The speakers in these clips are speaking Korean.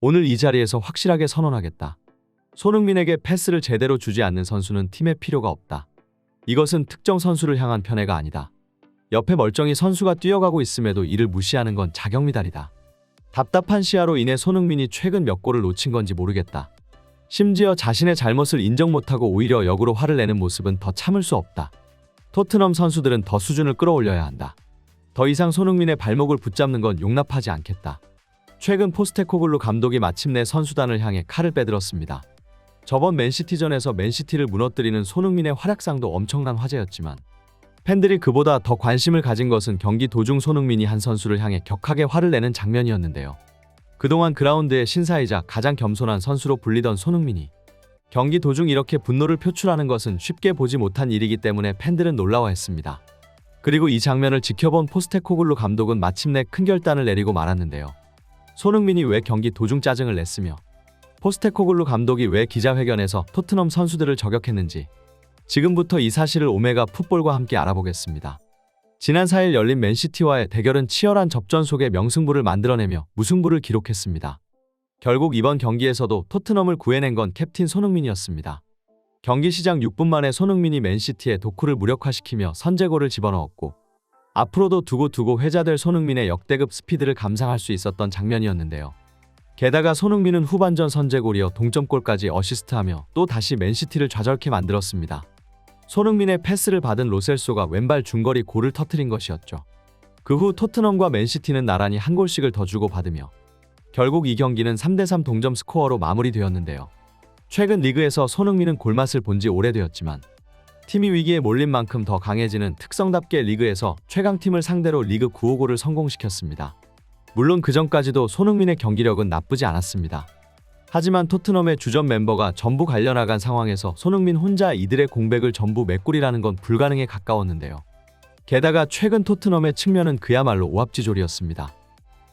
오늘 이 자리에서 확실하게 선언하겠다. 손흥민에게 패스를 제대로 주지 않는 선수는 팀에 필요가 없다. 이것은 특정 선수를 향한 편애가 아니다. 옆에 멀쩡히 선수가 뛰어가고 있음에도 이를 무시하는 건 자격미달이다. 답답한 시야로 인해 손흥민이 최근 몇 골을 놓친 건지 모르겠다. 심지어 자신의 잘못을 인정 못하고 오히려 역으로 화를 내는 모습은 더 참을 수 없다. 토트넘 선수들은 더 수준을 끌어올려야 한다. 더 이상 손흥민의 발목을 붙잡는 건 용납하지 않겠다. 최근 포스테코글루 감독이 마침내 선수단을 향해 칼을 빼들었습니다. 저번 맨시티전에서 맨시티를 무너뜨리는 손흥민의 활약상도 엄청난 화제였지만 팬들이 그보다 더 관심을 가진 것은 경기 도중 손흥민이 한 선수를 향해 격하게 화를 내는 장면이었는데요. 그동안 그라운드의 신사이자 가장 겸손한 선수로 불리던 손흥민이 경기 도중 이렇게 분노를 표출하는 것은 쉽게 보지 못한 일이기 때문에 팬들은 놀라워했습니다. 그리고 이 장면을 지켜본 포스테코글루 감독은 마침내 큰 결단을 내리고 말았는데요. 손흥민이 왜 경기 도중 짜증을 냈으며 포스테코글루 감독이 왜 기자회견에서 토트넘 선수들을 저격했는지 지금부터 이 사실을 오메가 풋볼과 함께 알아보겠습니다. 지난 4일 열린 맨시티와의 대결은 치열한 접전 속에 명승부를 만들어내며 무승부를 기록했습니다. 결국 이번 경기에서도 토트넘을 구해낸 건 캡틴 손흥민이었습니다. 경기 시작 6분 만에 손흥민이 맨시티의 도쿠를 무력화시키며 선제골을 집어넣었고 앞으로도 두고 회자될 손흥민의 역대급 스피드를 감상할 수 있었던 장면이었는데요. 게다가 손흥민은 후반전 선제골이어 동점골까지 어시스트하며 또 다시 맨시티를 좌절케 만들었습니다. 손흥민의 패스를 받은 로셀소가 왼발 중거리 골을 터뜨린 것이었죠. 그 후 토트넘과 맨시티는 나란히 한 골씩을 더 주고받으며 결국 이 경기는 3대3 동점 스코어로 마무리되었는데요. 최근 리그에서 손흥민은 골맛을 본 지 오래되었지만 팀이 위기에 몰린 만큼 더 강해지는 특성답게 리그에서 최강팀을 상대로 리그 9호 골을 성공시켰습니다. 물론 그전까지도 손흥민의 경기력은 나쁘지 않았습니다. 하지만 토트넘의 주전 멤버가 전부 갈려나간 상황에서 손흥민 혼자 이들의 공백을 전부 메꾸리라는 건 불가능에 가까웠는데요. 게다가 최근 토트넘의 측면은 그야말로 오합지졸이었습니다.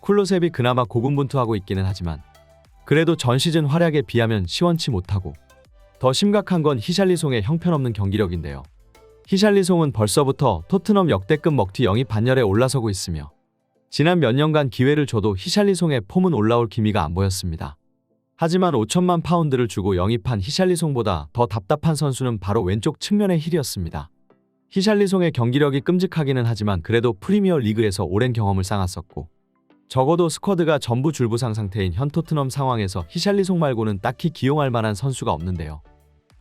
쿨로셉이 그나마 고군분투하고 있기는 하지만 그래도 전 시즌 활약에 비하면 시원치 못하고 더 심각한 건 히샬리송의 형편없는 경기력인데요. 히샬리송은 벌써부터 토트넘 역대급 먹튀 영입 반열에 올라서고 있으며 지난 몇 년간 기회를 줘도 히샬리송의 폼은 올라올 기미가 안 보였습니다. 하지만 5천만 파운드를 주고 영입한 히샬리송보다 더 답답한 선수는 바로 왼쪽 측면의 힐이었습니다. 히샬리송의 경기력이 끔찍하기는 하지만 그래도 프리미어 리그에서 오랜 경험을 쌓았었고 적어도 스쿼드가 전부 줄부상 상태인 현 토트넘 상황에서 히샬리송 말고는 딱히 기용할 만한 선수가 없는데요.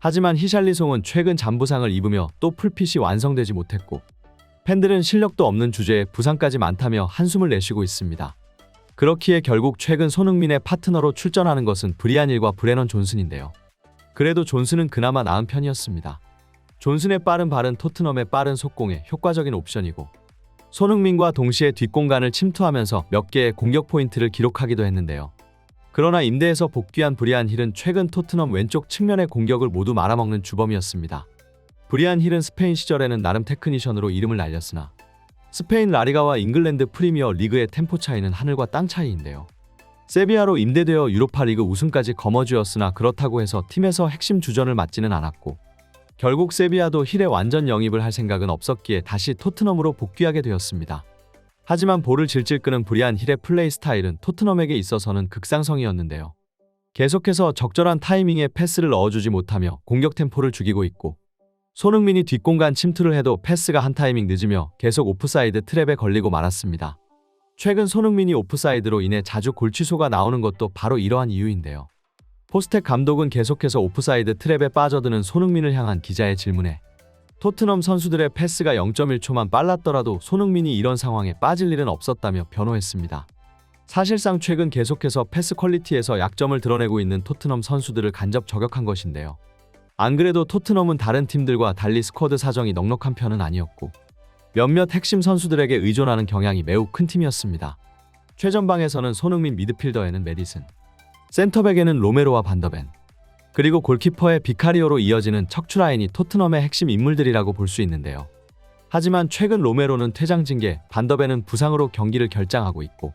하지만 히샬리송은 최근 잔부상을 입으며 또 풀핏이 완성되지 못했고 팬들은 실력도 없는 주제에 부상까지 많다며 한숨을 내쉬고 있습니다. 그렇기에 결국 최근 손흥민의 파트너로 출전하는 것은 브리안 힐과 브레넌 존슨인데요. 그래도 존슨은 그나마 나은 편이었습니다. 존슨의 빠른 발은 토트넘의 빠른 속공에 효과적인 옵션이고 손흥민과 동시에 뒷공간을 침투하면서 몇 개의 공격 포인트를 기록하기도 했는데요. 그러나 임대에서 복귀한 브리안 힐은 최근 토트넘 왼쪽 측면의 공격을 모두 말아먹는 주범이었습니다. 브리안 힐은 스페인 시절에는 나름 테크니션으로 이름을 날렸으나 스페인 라리가와 잉글랜드 프리미어 리그의 템포 차이는 하늘과 땅 차이인데요. 세비야로 임대되어 유로파리그 우승까지 거머쥐었으나 그렇다고 해서 팀에서 핵심 주전을 맡지는 않았고 결국 세비야도 힐의 완전 영입을 할 생각은 없었기에 다시 토트넘으로 복귀하게 되었습니다. 하지만 볼을 질질 끄는 브리안 힐의 플레이 스타일은 토트넘에게 있어서는 극상성이었는데요. 계속해서 적절한 타이밍에 패스를 넣어주지 못하며 공격 템포를 죽이고 있고 손흥민이 뒷공간 침투를 해도 패스가 한 타이밍 늦으며 계속 오프사이드 트랩에 걸리고 말았습니다. 최근 손흥민이 오프사이드로 인해 자주 골 취소가 나오는 것도 바로 이러한 이유인데요. 포스텍 감독은 계속해서 오프사이드 트랩에 빠져드는 손흥민을 향한 기자의 질문에 토트넘 선수들의 패스가 0.1초만 빨랐더라도 손흥민이 이런 상황에 빠질 일은 없었다며 변호했습니다. 사실상 최근 계속해서 패스 퀄리티에서 약점을 드러내고 있는 토트넘 선수들을 간접 저격한 것인데요. 안 그래도 토트넘은 다른 팀들과 달리 스쿼드 사정이 넉넉한 편은 아니었고 몇몇 핵심 선수들에게 의존하는 경향이 매우 큰 팀이었습니다. 최전방에서는 손흥민, 미드필더에는 메디슨, 센터백에는 로메로와 반더벤, 그리고 골키퍼의 비카리오로 이어지는 척추라인이 토트넘의 핵심 인물들이라고 볼 수 있는데요. 하지만 최근 로메로는 퇴장 징계, 반더벤은 부상으로 경기를 결장하고 있고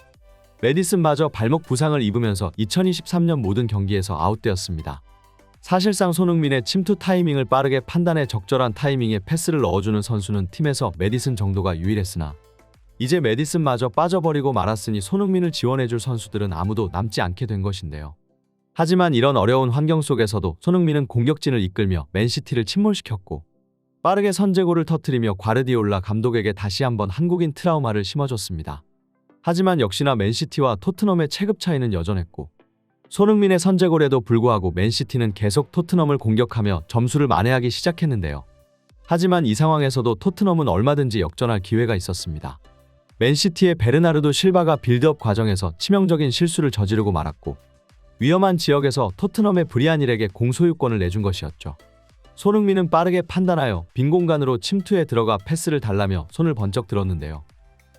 메디슨마저 발목 부상을 입으면서 2023년 모든 경기에서 아웃되었습니다. 사실상 손흥민의 침투 타이밍을 빠르게 판단해 적절한 타이밍에 패스를 넣어주는 선수는 팀에서 메디슨 정도가 유일했으나 이제 메디슨마저 빠져버리고 말았으니 손흥민을 지원해줄 선수들은 아무도 남지 않게 된 것인데요. 하지만 이런 어려운 환경 속에서도 손흥민은 공격진을 이끌며 맨시티를 침몰시켰고 빠르게 선제골을 터뜨리며 과르디올라 감독에게 다시 한번 한국인 트라우마를 심어줬습니다. 하지만 역시나 맨시티와 토트넘의 체급 차이는 여전했고 손흥민의 선제골에도 불구하고 맨시티는 계속 토트넘을 공격하며 점수를 만회하기 시작했는데요. 하지만 이 상황에서도 토트넘은 얼마든지 역전할 기회가 있었습니다. 맨시티의 베르나르도 실바가 빌드업 과정에서 치명적인 실수를 저지르고 말았고 위험한 지역에서 토트넘의 브리안힐에게 공소유권을 내준 것이었죠. 손흥민은 빠르게 판단하여 빈 공간으로 침투해 들어가 패스를 달라며 손을 번쩍 들었는데요.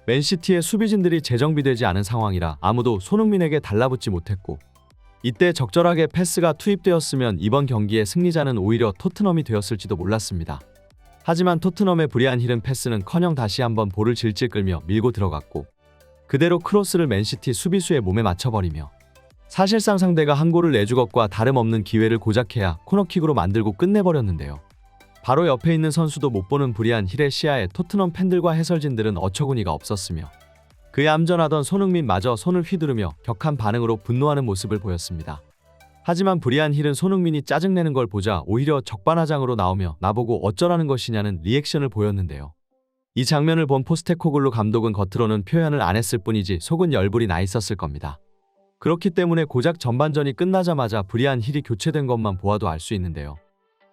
맨시티의 수비진들이 재정비되지 않은 상황이라 아무도 손흥민에게 달라붙지 못했고 이때 적절하게 패스가 투입되었으면 이번 경기의 승리자는 오히려 토트넘이 되었을지도 몰랐습니다. 하지만 토트넘의 브리안힐은 패스는커녕 다시 한번 볼을 질질 끌며 밀고 들어갔고 그대로 크로스를 맨시티 수비수의 몸에 맞춰버리며 사실상 상대가 한 골을 내주 것과 다름없는 기회를 고작해야 코너킥으로 만들고 끝내버렸는데요. 바로 옆에 있는 선수도 못 보는 브리안힐의 시야에 토트넘 팬들과 해설진들은 어처구니가 없었으며 그에 암전하던 손흥민마저 손을 휘두르며 격한 반응으로 분노하는 모습을 보였습니다. 하지만 브리안힐은 손흥민이 짜증내는 걸 보자 오히려 적반하장으로 나오며 나보고 어쩌라는 것이냐는 리액션을 보였는데요. 이 장면을 본 포스테코글루 감독은 겉으로는 표현을 안 했을 뿐이지 속은 열불이 나 있었을 겁니다. 그렇기 때문에 고작 전반전이 끝나자마자 브리안힐이 교체된 것만 보아도 알 수 있는데요.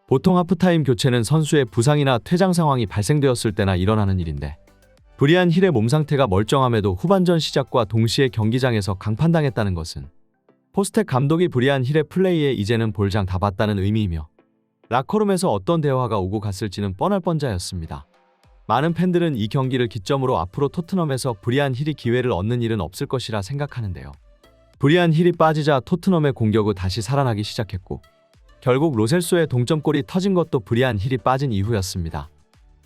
보통 하프타임 교체는 선수의 부상이나 퇴장 상황이 발생되었을 때나 일어나는 일인데 브리안힐의 몸 상태가 멀쩡함에도 후반전 시작과 동시에 경기장에서 강판당했다는 것은 포스텍 감독이 브리안힐의 플레이에 이제는 볼장 다 봤다는 의미이며 라커룸에서 어떤 대화가 오고 갔을지는 뻔할 뻔자였습니다. 많은 팬들은 이 경기를 기점으로 앞으로 토트넘에서 브리안힐이 기회를 얻는 일은 없을 것이라 생각하는데요. 브리안힐이 빠지자 토트넘의 공격은 다시 살아나기 시작했고 결국 로셀소의 동점골이 터진 것도 브리안힐이 빠진 이후였습니다.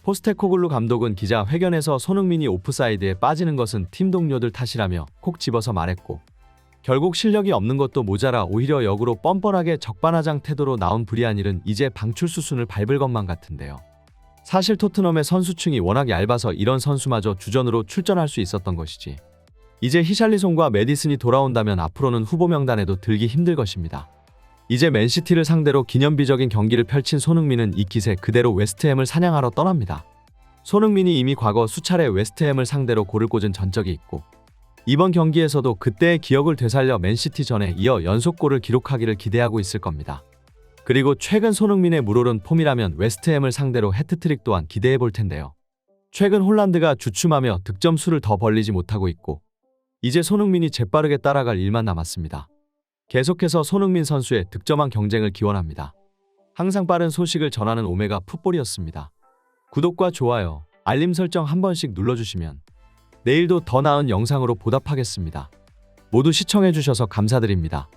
포스테코글루 감독은 기자 회견에서 손흥민이 오프사이드에 빠지는 것은 팀 동료들 탓이라며 콕 집어서 말했고 결국 실력이 없는 것도 모자라 오히려 역으로 뻔뻔하게 적반하장 태도로 나온 브리안힐은 이제 방출 수순을 밟을 것만 같은데요. 사실 토트넘의 선수층이 워낙 얇아서 이런 선수마저 주전으로 출전할 수 있었던 것이지 이제 히샬리송과 메디슨이 돌아온다면 앞으로는 후보 명단에도 들기 힘들 것입니다. 이제 맨시티를 상대로 기념비적인 경기를 펼친 손흥민은 이 기세 그대로 웨스트햄을 사냥하러 떠납니다. 손흥민이 이미 과거 수차례 웨스트햄을 상대로 골을 꽂은 전적이 있고 이번 경기에서도 그때의 기억을 되살려 맨시티전에 이어 연속골을 기록하기를 기대하고 있을 겁니다. 그리고 최근 손흥민의 물오른 폼이라면 웨스트햄을 상대로 해트트릭 또한 기대해 볼 텐데요. 최근 홀란드가 주춤하며 득점 수를 더 벌리지 못하고 있고 이제 손흥민이 재빠르게 따라갈 일만 남았습니다. 계속해서 손흥민 선수의 득점왕 경쟁을 기원합니다. 항상 빠른 소식을 전하는 오메가 풋볼이었습니다. 구독과 좋아요, 알림 설정 한 번씩 눌러주시면 내일도 더 나은 영상으로 보답하겠습니다. 모두 시청해주셔서 감사드립니다.